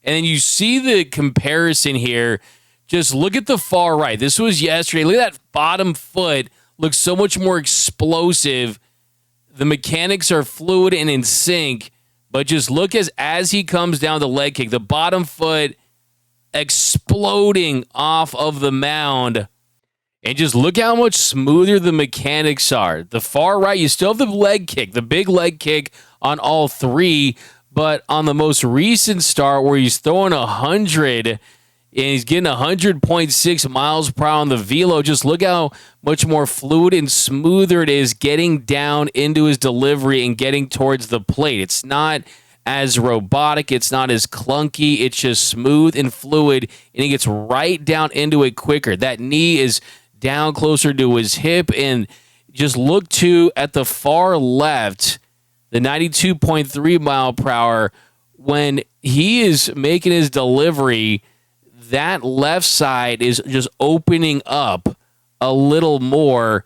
And then you see the comparison here. Just look at the far right. This was yesterday. Look at that bottom foot. Looks so much more explosive. The mechanics are fluid and in sync. But just look as he comes down the leg kick. The bottom foot exploding off of the mound. And just look how much smoother the mechanics are. The far right, you still have the leg kick, the big leg kick on all three. But on the most recent start where he's throwing 100 and he's getting 100.6 miles per hour on the velo, just look how much more fluid and smoother it is getting down into his delivery and getting towards the plate. It's not as robotic. It's not as clunky. It's just smooth and fluid, and he gets right down into it quicker. That knee is down closer to his hip, and just look at the far left, the 92.3 mile per hour. When he is making his delivery, that left side is just opening up a little more,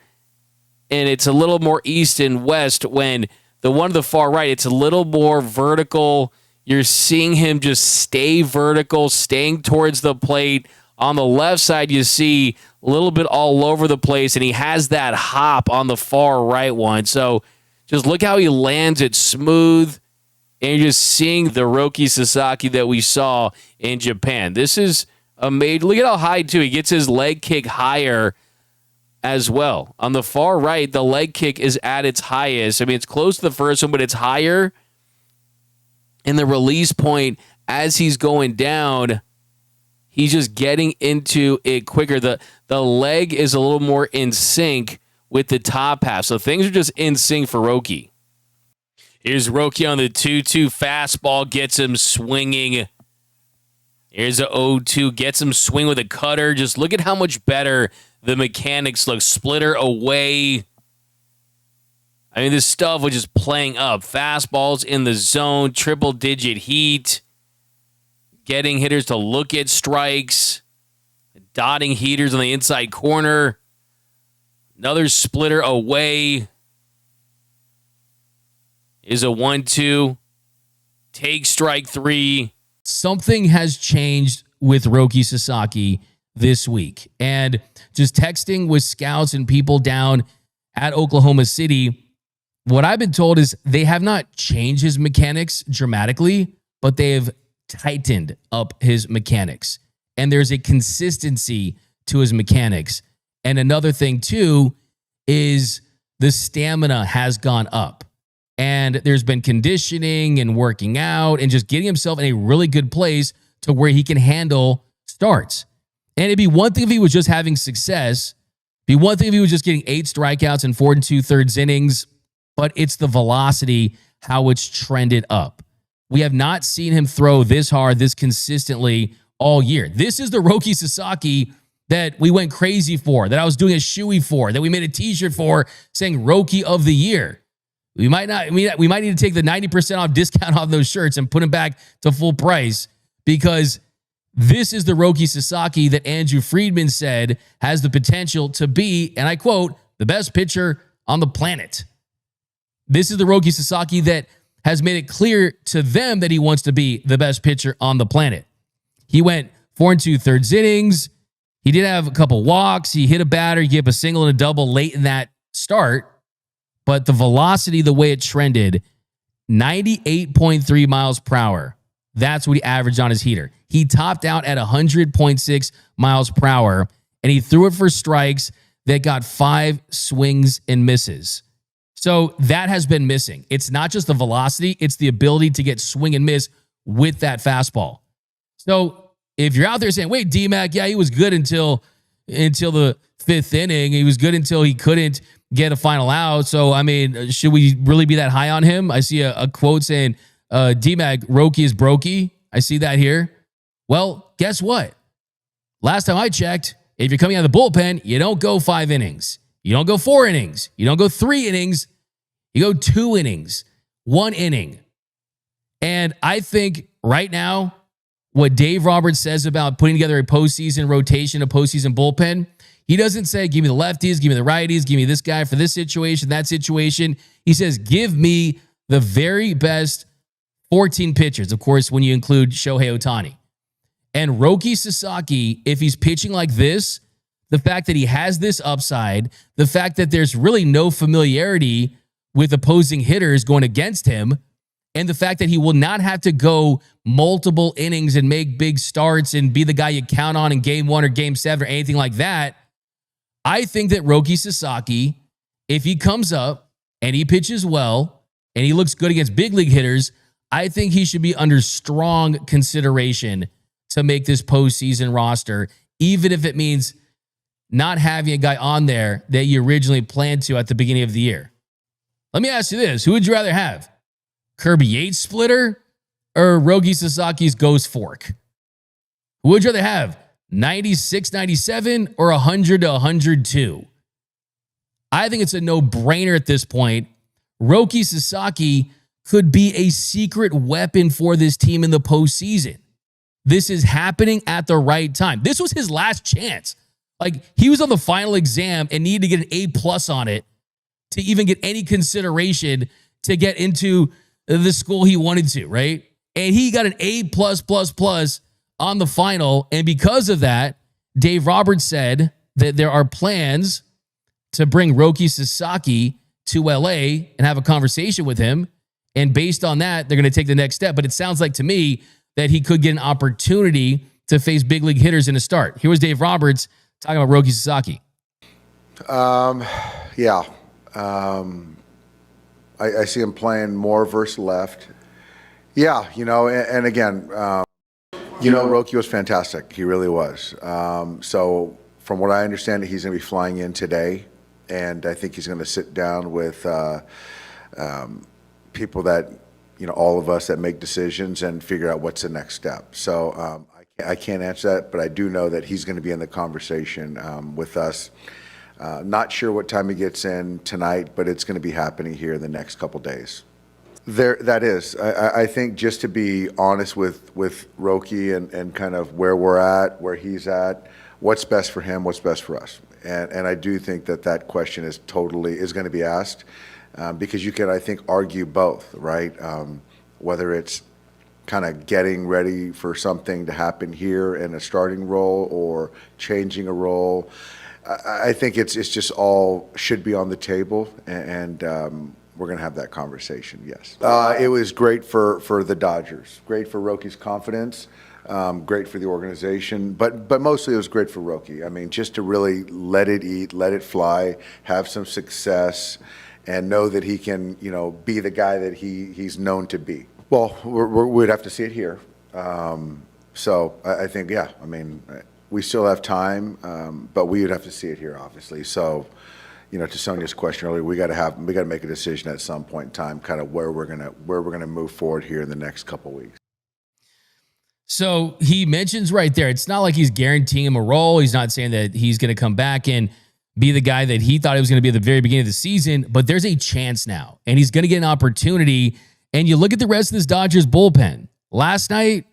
and it's a little more east and west. When the one to the far right, it's a little more vertical. You're seeing him just stay vertical, staying towards the plate. On the left side, you see a little bit all over the place, and he has that hop on the far right one. So just look how he lands it smooth, and you're just seeing the Roki Sasaki that we saw in Japan. This is amazing. Look at how high, too. He gets his leg kick higher as well. On the far right, the leg kick is at its highest. I mean, it's close to the first one, but it's higher. And the release point, as he's going down, he's just getting into it quicker. The leg is a little more in sync with the top half. So things are just in sync for Roki. Here's Roki on the 2-2 fastball, gets him swinging. Here's a 0-2, gets him swing with a cutter. Just look at how much better the mechanics look. Splitter away. I mean, this stuff was just playing up. Fastballs in the zone, triple-digit heat. Getting hitters to look at strikes. Dotting heaters on the inside corner. Another splitter away. Is a 1-2. Take strike 3. Something has changed with Roki Sasaki this week. And just texting with scouts and people down at Oklahoma City, what I've been told is they have not changed his mechanics dramatically, but they have tightened up his mechanics. And there's a consistency to his mechanics. And another thing, too, is the stamina has gone up. And there's been conditioning and working out and just getting himself in a really good place to where he can handle starts. And it'd be one thing if he was just having success. It'd be one thing if he was just getting 8 strikeouts in 4 2/3 innings. But it's the velocity, how it's trended up. We have not seen him throw this hard, this consistently all year. This is the Roki Sasaki that we went crazy for, that I was doing a shoey for, that we made a t-shirt for saying Roki of the year. We might need to take the 90% off discount on those shirts and put them back to full price, because this is the Roki Sasaki that Andrew Friedman said has the potential to be, and I quote, the best pitcher on the planet. This is the Roki Sasaki that has made it clear to them that he wants to be the best pitcher on the planet. He went 4 2/3 innings. He did have a couple walks. He hit a batter. He gave a single and a double late in that start. But the velocity, the way it trended, 98.3 miles per hour. That's what he averaged on his heater. He topped out at 100.6 miles per hour, and he threw it for strikes that got 5 swings and misses. So that has been missing. It's not just the velocity, it's the ability to get swing and miss with that fastball. So if you're out there saying, wait, D-Mac, yeah, he was good until the 5th inning. He was good until he couldn't get a final out. So, I mean, should we really be that high on him? I see a quote saying, D-Mac, Roki is brokey. I see that here. Well, guess what? Last time I checked, if you're coming out of the bullpen, you don't go 5 innings. You don't go 4 innings. You don't go 3 innings. You go 2 innings, 1 inning. And I think right now, what Dave Roberts says about putting together a postseason rotation, a postseason bullpen, he doesn't say, give me the lefties, give me the righties, give me this guy for this situation, that situation. He says, give me the very best 14 pitchers, of course, when you include Shohei Ohtani. And Roki Sasaki, if he's pitching like this, the fact that he has this upside, the fact that there's really no familiarity with opposing hitters going against him, and the fact that he will not have to go multiple innings and make big starts and be the guy you count on in game 1 or game 7 or anything like that, I think that Roki Sasaki, if he comes up and he pitches well and he looks good against big league hitters, I think he should be under strong consideration to make this postseason roster, even if it means not having a guy on there that you originally planned to at the beginning of the year. Let me ask you this. Who would you rather have? Kirby Yates splitter or Roki Sasaki's ghost fork? Who would you rather have? 96, 97 or 100 to 102? I think it's a no-brainer at this point. Roki Sasaki could be a secret weapon for this team in the postseason. This is happening at the right time. This was his last chance. Like, he was on the final exam and needed to get an A+ on it to even get any consideration to get into the school he wanted to, right? And he got an A++ on the final. And because of that, Dave Roberts said that there are plans to bring Roki Sasaki to LA and have a conversation with him. And based on that, they're going to take the next step. But it sounds like to me that he could get an opportunity to face big league hitters in a start. Here was Dave Roberts talking about Roki Sasaki. Yeah. I see him playing more versus left. Yeah, and again, Roki was fantastic. He really was. So from what I understand, he's going to be flying in today, and I think he's going to sit down with people that, all of us that make decisions and figure out what's the next step. So I can't answer that, but I do know that he's going to be in the conversation with us. Not sure what time he gets in tonight, but it's going to be happening here in the next couple days. That is. I think just to be honest with Roki and kind of where we're at, where he's at, what's best for him, what's best for us. And I do think that question is going to be asked because you can, I think, argue both, right? Whether it's kind of getting ready for something to happen here in a starting role or changing a role. I think it's just all should be on the table, and we're going to have that conversation, yes. It was great for the Dodgers, great for Roki's confidence, great for the organization, but mostly it was great for Roki. I mean, just to really let it eat, let it fly, have some success, and know that he can, be the guy that he's known to be. Well, we'd have to see it here. So I think, yeah, I mean, we still have time, but we would have to see it here, obviously. So, to Sonia's question earlier, we got to make a decision at some point in time, kind of where we're gonna move forward here in the next couple weeks. So he mentions right there, it's not like he's guaranteeing him a role. He's not saying that he's going to come back and be the guy that he thought he was going to be at the very beginning of the season, but there's a chance now, and he's going to get an opportunity. And you look at the rest of this Dodgers bullpen. Last night,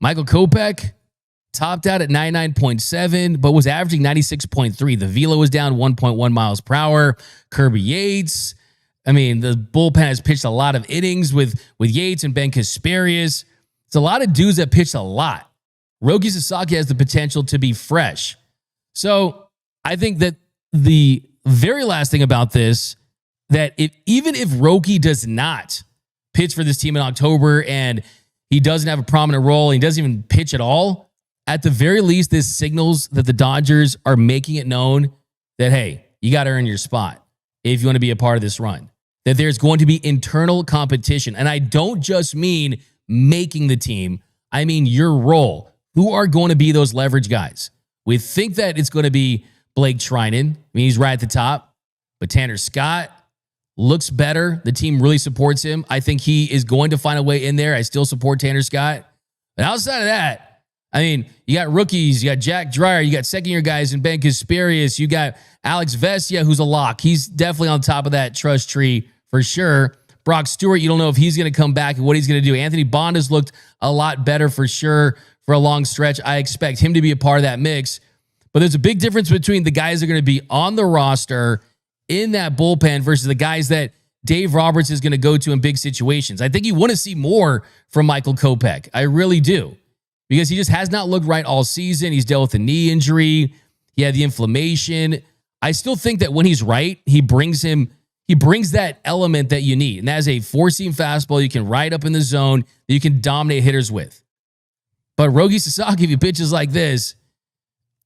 Michael Kopech topped out at 99.7, but was averaging 96.3. The velo was down 1.1 miles per hour. Kirby Yates. I mean, the bullpen has pitched a lot of innings with Yates and Ben Kasparius. It's a lot of dudes that pitched a lot. Roki Sasaki has the potential to be fresh. So I think that the very last thing about this, that even if Roki does not pitch for this team in October and he doesn't have a prominent role, and he doesn't even pitch at all, at the very least, this signals that the Dodgers are making it known that, hey, you got to earn your spot if you want to be a part of this run. That there's going to be internal competition. And I don't just mean making the team. I mean your role. Who are going to be those leverage guys? We think that it's going to be Blake Treinen. I mean, he's right at the top. But Tanner Scott looks better. The team really supports him. I think he is going to find a way in there. I still support Tanner Scott. But outside of that, I mean, you got rookies, you got Jack Dreyer, you got second-year guys in Ben Kasparius, you got Alex Vesia, who's a lock. He's definitely on top of that trust tree for sure. Brock Stewart, you don't know if he's going to come back and what he's going to do. Anthony Bond has looked a lot better for sure for a long stretch. I expect him to be a part of that mix. But there's a big difference between the guys that are going to be on the roster in that bullpen versus the guys that Dave Roberts is going to go to in big situations. I think you want to see more from Michael Kopech. I really do. Because he just has not looked right all season. He's dealt with a knee injury. He had the inflammation. I still think that when he's right, he brings that element that you need. And that is a four-seam fastball you can ride up in the zone that you can dominate hitters with. But Roki Sasaki, if he pitches like this,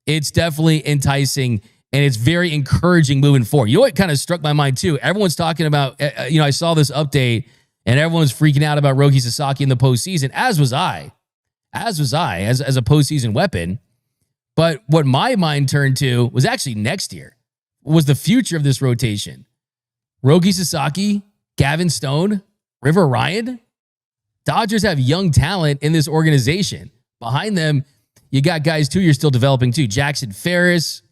it's definitely enticing and it's very encouraging moving forward. You know what kind of struck my mind too? Everyone's talking about, I saw this update and everyone's freaking out about Roki Sasaki in the postseason, as was I, as a postseason weapon. But what my mind turned to was actually next year, was the future of this rotation. Roki Sasaki, Gavin Stone, River Ryan. Dodgers have young talent in this organization. Behind them, you got guys too you're still developing too. Jackson Ferris,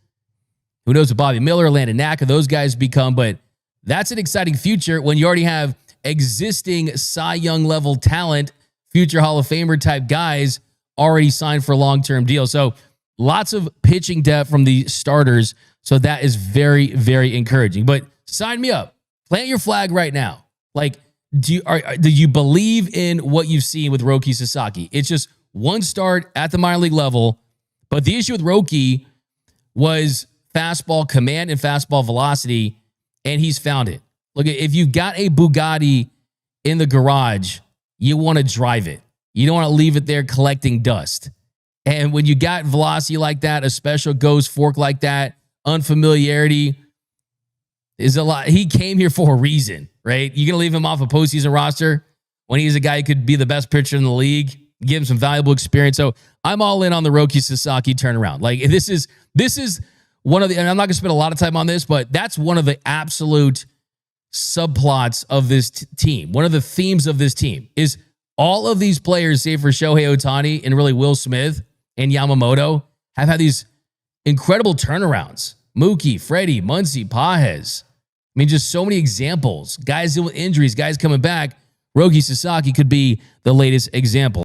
who knows what Bobby Miller, Landon Naka, those guys become. But that's an exciting future when you already have existing Cy Young level talent, future Hall of Famer type guys already signed for long-term deals. So lots of pitching depth from the starters. So that is very, very encouraging. But sign me up. Plant your flag right now. Like, do you believe in what you've seen with Roki Sasaki? It's just one start at the minor league level. But the issue with Roki was fastball command and fastball velocity, and he's found it. Look, if you've got a Bugatti in the garage, you want to drive it. You don't want to leave it there collecting dust. And when you got velocity like that, a special ghost fork like that, unfamiliarity is a lot. He came here for a reason, right? You're going to leave him off a postseason roster when he's a guy who could be the best pitcher in the league, give him some valuable experience. So I'm all in on the Roki Sasaki turnaround. Like this is one of the, and I'm not going to spend a lot of time on this, but that's one of the absolute subplots of this team. One of the themes of this team is all of these players, save for Shohei Ohtani and really Will Smith and Yamamoto, have had these incredible turnarounds. Mookie, Freddie, Muncy, Pajes. I mean, just so many examples. Guys dealing with injuries, guys coming back. Roki Sasaki could be the latest example.